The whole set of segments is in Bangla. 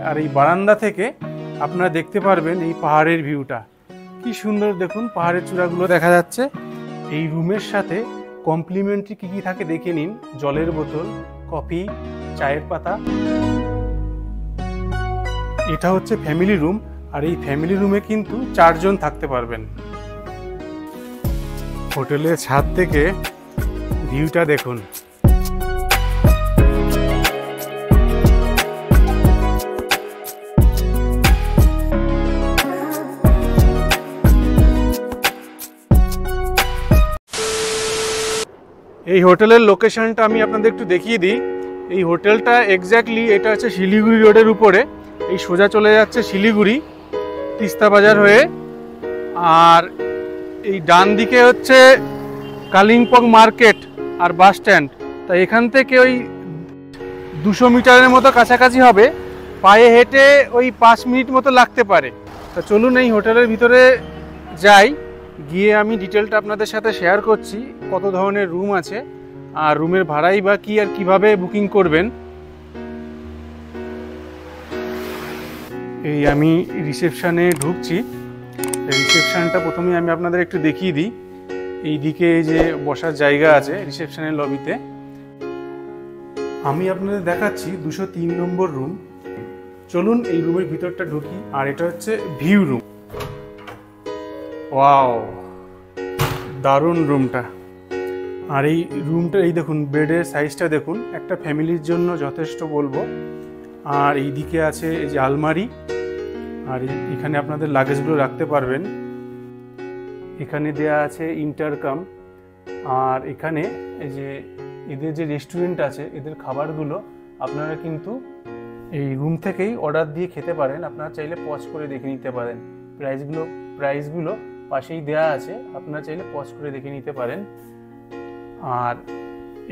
আর এই বারান্দা থেকে আপনারা দেখতে পারবেন এই পাহাড়ের ভিউটা কি সুন্দর। দেখুন পাহাড়ের চূড়াগুলো দেখা যাচ্ছে। এই রুমের সাথে কমপ্লিমেন্টারি কী কী থাকে দেখে নিন। জলের বোতল, কফি, চায়ের পাতা। এটা হচ্ছে ফ্যামিলি রুম, আর এই ফ্যামিলি রুমে কিন্তু 4 জন থাকতে পারবেন। হোটেলের ছাদ থেকে ভিউটা দেখুন। এই হোটেলের লোকেশনটা আমি আপনাদের একটু দেখিয়ে দিই। এই হোটেলটা এক্স্যাক্টলি এটা হচ্ছে শিলিগুড়ি রোডের উপরে। এই সোজা চলে যাচ্ছে শিলিগুড়ি তিস্তা বাজার হয়ে, আর এই ডান দিকে হচ্ছে কালিম্পং মার্কেট আর বাস স্ট্যান্ড। তাই এখান থেকে ওই 200 মিটারের মতো কাছাকাছি হবে। পায়ে হেঁটে ওই 5 মিনিট মতো লাগতে পারে। তা চলুন এই হোটেলের ভিতরে যাই, গিয়ে আমি ডিটেলটা আপনাদের সাথে শেয়ার করছি, কত ধরনের রুম আছে আর রুমের ভাড়াই বা কি আর কিভাবে বুকিং করবেন। এই আমি রিসেপশানে ঢুকছি। রিসেপশানটা প্রথমে আমি আপনাদের একটু দেখিয়ে দিই। এই দিকে যে বসার জায়গা আছে রিসেপশনের লবিতে। আমি আপনাদের দেখাচ্ছি 203 নম্বর রুম। চলুন এই রুমের ভিতরটা ঢুকি। আর এটা হচ্ছে ভিউ রুম। ওয়াও, দারুণ রুমটা। আর এই রুমটা এই দেখুন, বেডের সাইজটা দেখুন, একটা ফ্যামিলির জন্য যথেষ্ট বলবো। আর এই দিকে আছে এই যে আলমারি, আর এখানে আপনাদের লাগেজগুলো রাখতে পারবেন। এখানে দেয়া আছে ইন্টারকাম। আর এখানে এই যে এদের যে রেস্টুরেন্ট আছে, এদের খাবারগুলো আপনারা কিন্তু এই রুম থেকেই অর্ডার দিয়ে খেতে পারেন। আপনারা চাইলে পজ করে দেখে নিতে পারেন। প্রাইসগুলো পাশেই দেয়া আছে, আপনারা চাইলে পজ করে দেখে নিতে পারেন। আর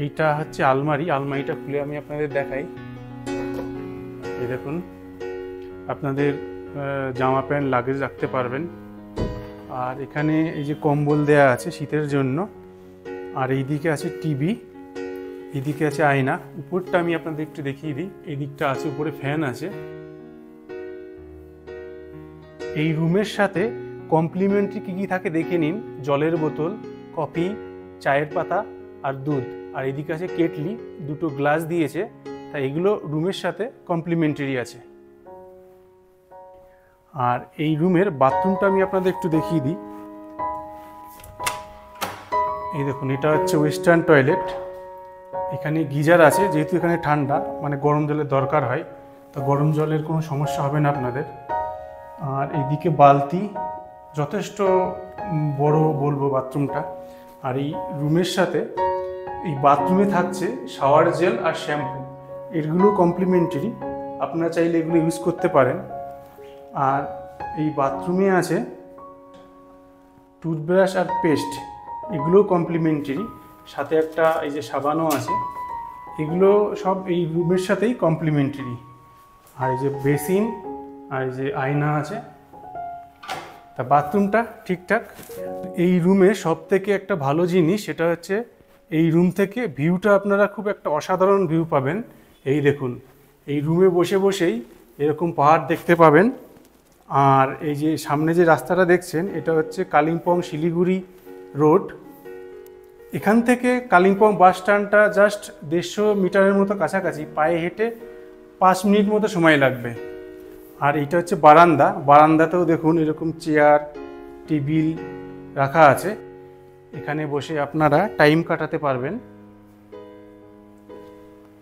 এইটা হচ্ছে আলমারিটা খুলে আমি আপনাদের দেখাই। এই দেখুন, আপনাদের জামা প্যান্ট লাগেজ রাখতে পারবেন। আর এখানে এই যে কম্বল দেয়া আছে শীতের জন্য। আর এইদিকে আছে টিভি, এইদিকে আছে আয়না। উপরটা আমি আপনাদের একটু দেখিয়ে দিই। এই দিকটা আছে, উপরে ফ্যান আছে। এই রুমের সাথে কমপ্লিমেন্টারি কী কী থাকে দেখে নিন। জলের বোতল, কফি, চায়ের পাতা আর দুধ। আর এদিকে আছে কেটলি, 2টো গ্লাস দিয়েছে। তাই এগুলো রুমের সাথে কমপ্লিমেন্টারি আছে। আর এই রুমের বাথরুমটা আমি আপনাদের একটু দেখিয়ে দিই। এই দেখুন, এটা হচ্ছে ওয়েস্টার্ন টয়লেট। এখানে গিজার আছে, যেহেতু এখানে ঠান্ডা, মানে গরম জলের দরকার হয়, তো গরম জলের কোনো সমস্যা হবে না আপনাদের। আর এইদিকে বালতি, যথেষ্ট বড় বলবো বাথরুমটা। আর এই রুমের সাথে এই বাথরুমে থাকছে শাওয়ার জেল আর শ্যাম্পু, এগুলো কমপ্লিমেন্টারি, আপনারা চাইলে এগুলো ইউজ করতে পারেন। আর এই বাথরুমে আছে টুথব্রাশ আর পেস্ট, এগুলো কমপ্লিমেন্টারি। সাথে একটা এই যে সাবানও আছে, এগুলো সব এই রুমের সাথেই কমপ্লিমেন্টারি। আর এই যে বেসিন আর এই যে আয়না আছে। তা বাথরুমটা ঠিকঠাক। এই রুমে সব থেকে একটা ভালো জিনিস, সেটা হচ্ছে এই রুম থেকে ভিউটা আপনারা খুব একটা অসাধারণ ভিউ পাবেন। এই দেখুন, এই রুমে বসে বসেই এরকম পাহাড় দেখতে পাবেন। আর এই যে সামনে যে রাস্তাটা দেখছেন, এটা হচ্ছে কালিম্পং শিলিগুড়ি রোড। এখান থেকে কালিম্পং বাস স্ট্যান্ডটা জাস্ট 150 মিটারের মতো কাছাকাছি। পায়ে হেঁটে 5 মিনিট মতো সময় লাগবে। আর এইটা হচ্ছে বারান্দাতেও দেখুন এরকম চেয়ার টেবিল রাখা আছে। এখানে বসে আপনারা টাইম কাটাতে পারবেন।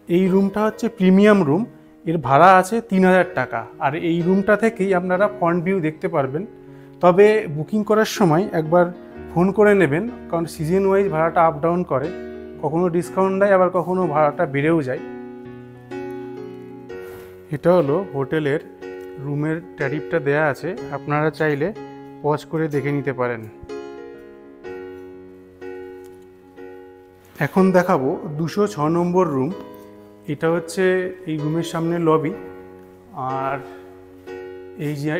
এই রুমটা হচ্ছে প্রিমিয়াম রুম, এর ভাড়া আছে 3000 টাকা। আর এই রুমটা থেকেই আপনারা ফ্রন্ট ভিউ দেখতে পারবেন। তবে বুকিং করার সময় একবার ফোন করে নেবেন, কারণ সিজন ওয়াইজ ভাড়াটা আপ ডাউন করে, কখনো ডিসকাউন্ট দেয়, আবার কখনো ভাড়াটা বেড়েও যায়। এটা হলো হোটেলের রুমের ট্যারিফটা দেয়া আছে, আপনারা চাইলে পজ করে দেখে নিতে পারেন। এখন দেখাবো 206 নম্বর রুম। এটা হচ্ছে এই রুমের সামনে লবি। আর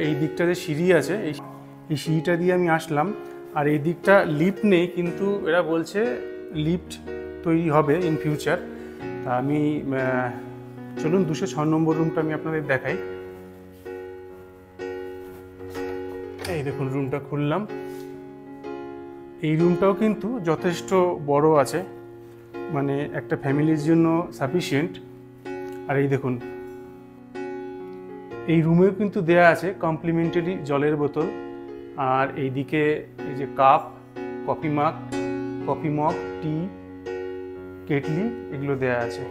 এই দিকটা যে সিঁড়ি আছে, এই সিঁড়িটা দিয়ে আমি আসলাম। আর এই দিকটা লিফট নেই, কিন্তু এরা বলছে লিফট তৈরি হবে ইন ফিউচার। তা আমি চলুন 206 নম্বর রুমটা আমি আপনাদের দেখাই। এই দেখুন রুমটা খুললাম, এই রুমটাও কিন্তু যথেষ্ট বড় আছে, মানে একটা ফ্যামিলির জন্য সাফিসিয়েন্ট। আর এই দেখুন এই রুমেও কিন্তু দেয়া আছে কমপ্লিমেন্টারি জলের বোতল, আর এইদিকে এই যে কাপ, কফি মগ, টি, কেটলি, এগুলো দেয়া আছে।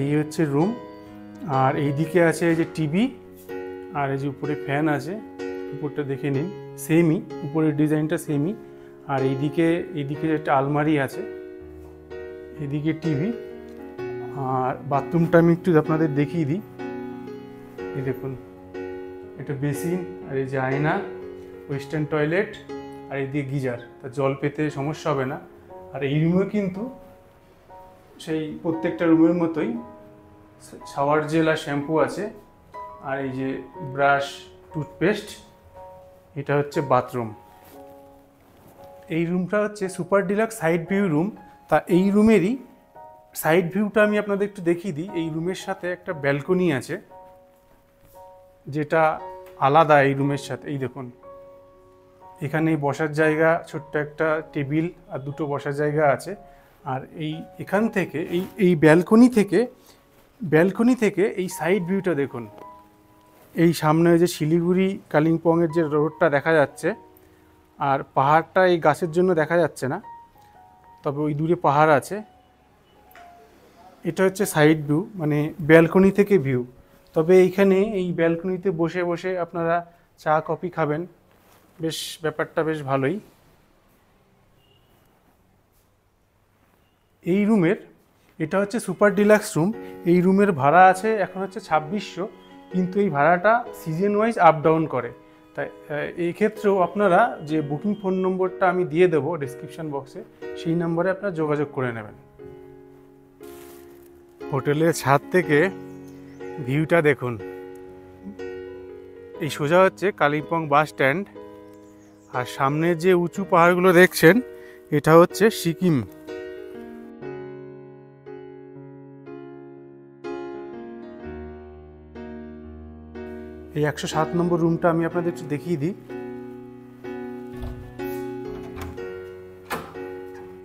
এই হচ্ছে রুম। আর এইদিকে আছে এই যে টিভি, আর এই যে উপরে ফ্যান আছে, উপরটা দেখে নিন, সেমই, উপরের ডিজাইনটা সেমই। আর এইদিকে একটা আলমারি আছে, এদিকে টিভি। আর বাথরুমটা আমি একটু আপনাদের দেখিয়ে দিই। এই দেখুন এটা বেসিন, আর এই যে আয়না, ওয়েস্টার্ন টয়লেট, আর এইদিকে গিজার, তা জল পেতে সমস্যা হবে না। আর এই রুমে কিন্তু সেই প্রত্যেকটা রুমের মতোই শাওয়ার জেল আর শ্যাম্পু আছে, আর এই যে ব্রাশ, টুথপেস্ট। এটা হচ্ছে বাথরুম। এই রুমটা হচ্ছে super deluxe side view room. তা এই রুমেরই সাইড ভিউটা আমি আপনাদের একটু দেখিয়ে দিই। এই রুমের সাথে একটা ব্যালকনি আছে, যেটা আলাদা এই রুমের সাথে। এই দেখুন এখানে বসার জায়গা, ছোট্ট একটা টেবিল আর দুটো বসার জায়গা আছে। আর এখান থেকে এই ব্যালকনি থেকে এই সাইড ভিউটা দেখুন। এই সামনে যে শিলিগুড়ি কালিম্পংয়ের যে রোডটা দেখা যাচ্ছে, আর পাহাড়টা এই গাছের জন্য দেখা যাচ্ছে না, তবে ওই দূরে পাহাড় আছে। এটা হচ্ছে সাইড ভিউ, মানে ব্যালকনি থেকে ভিউ। তবে এইখানে এই ব্যালকনিতে বসে বসে আপনারা চা কফি খাবেন, বেশ ব্যাপারটা বেশ ভালোই। এই রুমের, এটা হচ্ছে সুপার ডিলাক্স রুম। এই রুমের ভাড়া আছে এখন হচ্ছে 2600, কিন্তু এই ভাড়াটা সিজন ওয়াইজ আপ ডাউন করে। তাই এই ক্ষেত্রেও আপনারা যে বুকিং ফোন নম্বরটা আমি দিয়ে দেবো ডেসক্রিপশন বক্সে, সেই নম্বরে আপনারা যোগাযোগ করে নেবেন। হোটেলের ছাদ থেকে ভিউটা দেখুন। এই সোজা হচ্ছে কালিম্পং বাস স্ট্যান্ড, আর সামনে যে উঁচু পাহাড়গুলো দেখছেন এটা হচ্ছে সিকিম। এই 107 নম্বর রুমটা আমি আপনাদের একটু দেখিয়ে দিই।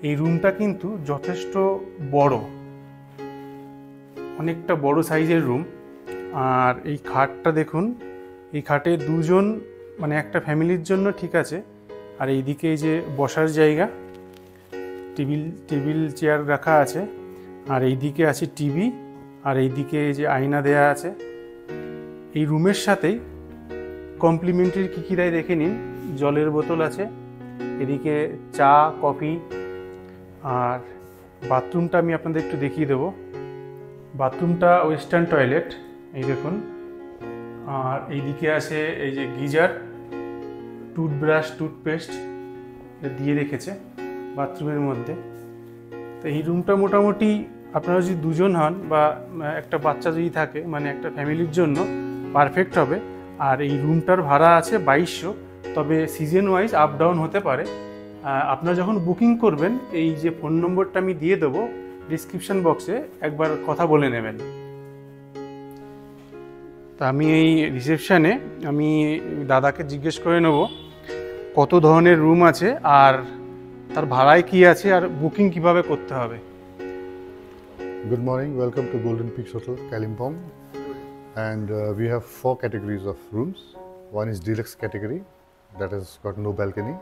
এই রুমটা কিন্তু যথেষ্ট বড়, অনেকটা বড় সাইজের রুম। আর এই খাটটা দেখুন, এই খাটে দুজন, মানে একটা ফ্যামিলির জন্য ঠিক আছে। আর এইদিকে এই যে বসার জায়গা, টেবিল চেয়ার রাখা আছে, আর এইদিকে আছে টিভি, আর এইদিকে এই যে আয়না দেয়া আছে। এই রুমের সাথেই কমপ্লিমেন্টারি কী কী দেয় দেখে নিন। জলের বোতল আছে, এদিকে চা কফি। আর বাথরুমটা আমি আপনাদের একটু দেখিয়ে দেবো। বাথরুমটা ওয়েস্টার্ন টয়লেট, এই দেখুন। আর এইদিকে আছে এই যে গিজার, টুথব্রাশ, টুথপেস্ট দিয়ে রেখেছে বাথরুমের মধ্যে। তো এই রুমটা মোটামুটি আপনারা যদি দুজন হন বা একটা বাচ্চা যদি থাকে, মানে একটা ফ্যামিলির জন্য পারফেক্ট হবে। আর এই রুমটার ভাড়া আছে 2200, তবে সিজন ওয়াইজ আপ ডাউন হতে পারে। আপনারা যখন বুকিং করবেন, এই যে ফোন নম্বরটা আমি দিয়ে দেবো ডিসক্রিপশন বক্সে, একবার কথা বলে নেবেন। তা আমি এই রিসেপশানে আমি দাদাকে জিজ্ঞেস করে নেব কত ধরনের রুম আছে, আর তার ভাড়ায় কি আছে, আর বুকিং কিভাবে করতে হবে। Good morning, welcome to Golden Peaks Hotel, Kalimpong. And we have 4 categories of rooms. One is deluxe category, that has got no balcony.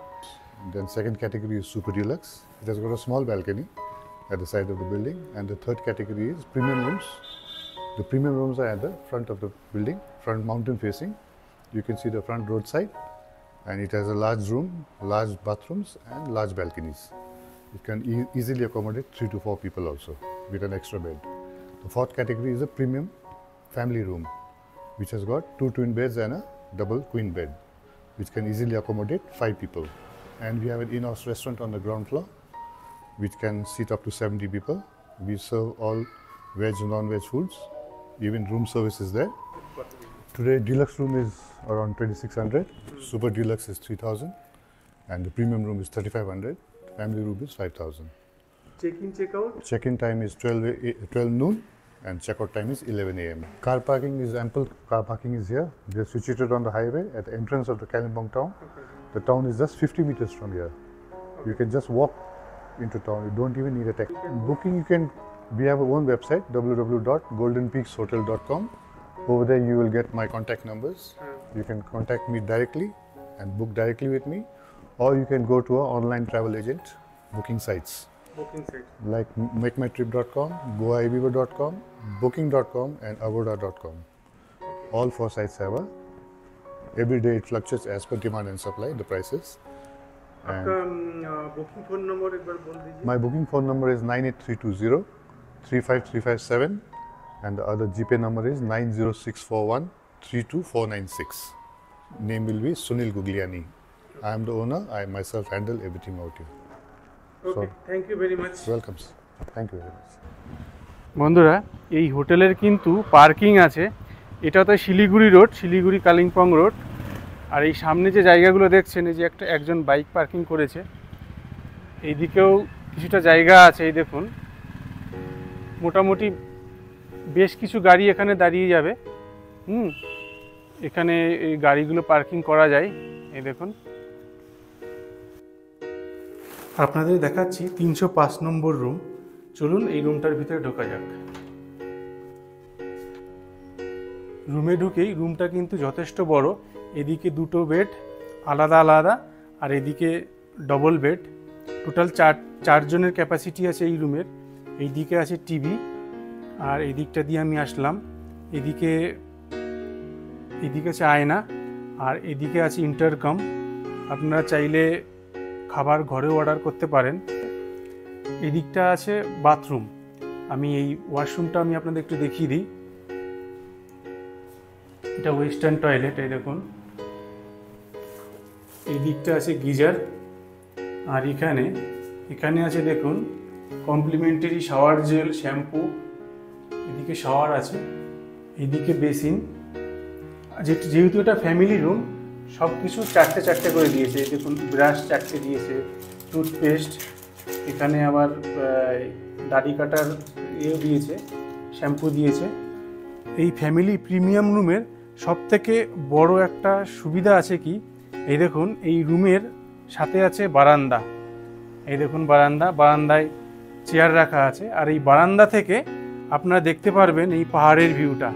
Then second category is super deluxe. It has got a small balcony at the side of the building. And the third category is premium rooms. The premium rooms are at the front of the building, front mountain facing. You can see the front roadside, and it has a large room, large bathrooms and large balconies. It can easily accommodate 3 to 4 people also with an extra bed. The fourth category is a premium family room, which has got 2 twin beds and a double queen bed, which can easily accommodate 5 people. And we have an in-house restaurant on the ground floor, which can seat up to 70 people. We serve all veg and non-veg foods. Even room service is there. Today, deluxe room is around 2600, super deluxe is 3000, and the premium room is 3500. Family room is 5000. Check-in, check-out? Check-in time is 12 noon, and checkout time is 11 a.m. Car parking is ample. Car parking is here. They are situated on the highway at the entrance of the Kalimpong town. The town is just 50 meters from here. You can just walk into town. You don't even need a taxi. Booking, we have our own website, www.goldenpeakshotel.com. Over there you will get my contact numbers. You can contact me directly and book directly with me, or you can go to our online travel agent booking sites. Like makemytrip.com, goiviva.com, booking.com and agoda.com. All 4 sites have every day it fluctuates as per demand and supply, the prices. booking phone number एक बार बोल दीजिए. My booking phone number is 98320 35357 and the other GPay number is 90641 32496. Name will be Sunil Gugliani. I am the owner. I myself handle everything out here. Okay, thank you very much. Welcome, sir. Thank you very much. বন্ধুরা, এই হোটেলের কিন্তু পার্কিং আছে। এটা তো শিলিগুড়ি রোড, শিলিগুড়ি কালিম্পং রোড। আর এই সামনে যে জায়গাগুলো দেখছেন, এই যে একজন বাইক পার্কিং করেছে। এইদিকেও কিছুটা জায়গা আছে, এই দেখুন। মোটামুটি বেশ কিছু গাড়ি এখানে দাঁড়িয়ে যাবে। এখানে এই গাড়িগুলো পার্কিং করা যায়, এই দেখুন। আপনাদের দেখাচ্ছি 305 নম্বর রুম। চলুন এই রুমটার ভিতরে ঢোকা যাক। রুমে ঢুকেই রুমটা কিন্তু যথেষ্ট বড়। এদিকে 2টো বেড আলাদা আলাদা, আর এদিকে ডবল বেড। টোটাল 4 জনের ক্যাপাসিটি আছে এই রুমের। এইদিকে আছে টিভি, আর এই দিকটা দিয়ে আমি আসলাম। এদিকে আছে আয়না, আর এদিকে আছে ইন্টারকম। আপনারা চাইলে খাবার ঘরেও অর্ডার করতে পারেন। এদিকটা আছে বাথরুম। আমি এই ওয়াশরুমটা আপনাদের একটু দেখিয়ে দিই। এটা ওয়েস্টার্ন টয়লেট, এই দেখুন। এই দিকটা আছে গিজার, আর এখানে আছে দেখুন কমপ্লিমেন্টারি শাওয়ার জেল, শ্যাম্পু। এদিকে শাওয়ার আছে, এদিকে বেসিন। যেহেতু এটা ফ্যামিলি রুম, সব কিছু 4টে করে দিয়েছে। এই দেখুন ব্রাশ 4টে দিয়েছে, টুথপেস্ট, এখানে আবার দাড়ি কাটার দিয়েছে, শ্যাম্পু দিয়েছে। এই ফ্যামিলি প্রিমিয়াম রুমের সবথেকে বড় একটা সুবিধা আছে কি, এই দেখুন এই রুমের সাথে আছে বারান্দা। এই দেখুন বারান্দায় চেয়ার রাখা আছে, আর এই বারান্দা থেকে আপনারা দেখতে পারবেন এই পাহাড়ের ভিউটা।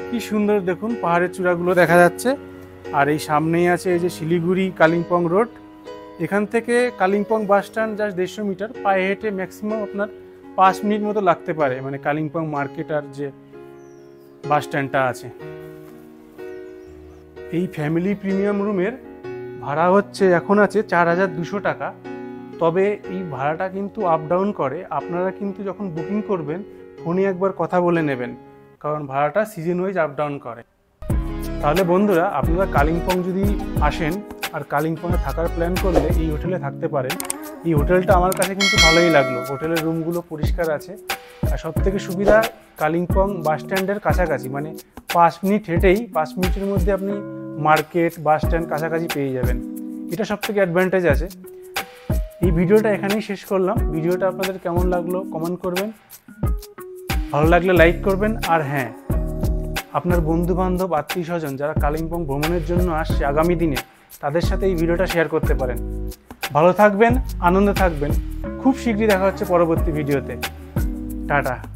কি সুন্দর দেখুন, পাহাড়ের চূড়াগুলো দেখা যাচ্ছে। আর এই সামনেই আছে এই যে শিলিগুড়ি কালিম্পং রোড। এখান থেকে কালিম্পং বাস স্ট্যান্ড জাস্ট 150 মিটার। পায়ে হেঁটে ম্যাক্সিমাম আপনার 5 মিনিট মতো লাগতে পারে, মানে কালিম্পং মার্কেট আর যে বাস স্ট্যান্ডটা আছে। এই ফ্যামিলি প্রিমিয়াম রুমের ভাড়া এখন আছে 4200 টাকা। তবে এই ভাড়াটা কিন্তু আপ ডাউন করে। আপনারা কিন্তু যখন বুকিং করবেন ফোনে একবার কথা বলে নেবেন, কারণ ভাড়াটা সিজন ওয়াইজ আপ ডাউন করে। তাহলে বন্ধুরা, আপনারা কালিম্পং যদি আসেন আর কালিম্পংয়ে থাকার প্ল্যান করলে এই হোটেলে থাকতে পারেন। এই হোটেলটা আমার কাছে কিন্তু ভালোই লাগলো। হোটেলের রুমগুলো পরিষ্কার আছে, আর সবথেকে সুবিধা কালিম্পং বাস স্ট্যান্ডের কাছাকাছি, মানে 5 মিনিট হেঁটেই 5 মিনিটের মধ্যে আপনি মার্কেট বাস স্ট্যান্ড কাছাকাছি পেয়ে যাবেন। এটা সবথেকে অ্যাডভান্টেজ আছে। এই ভিডিওটা এখানেই শেষ করলাম। ভিডিওটা আপনাদের কেমন লাগলো কমেন্ট করবেন, ভালো লাগলে লাইক করবেন। আর হ্যাঁ, আপনার বন্ধুবান্ধব আত্মীয় স্বজন যারা কালিম্পং ভ্রমণের জন্য আসছে আগামী দিনে, তাদের সাথে এই ভিডিওটা শেয়ার করতে পারেন। ভালো থাকবেন, আনন্দে থাকবেন। খুব শীঘ্রই দেখা হচ্ছে পরবর্তী ভিডিওতে। টাটা।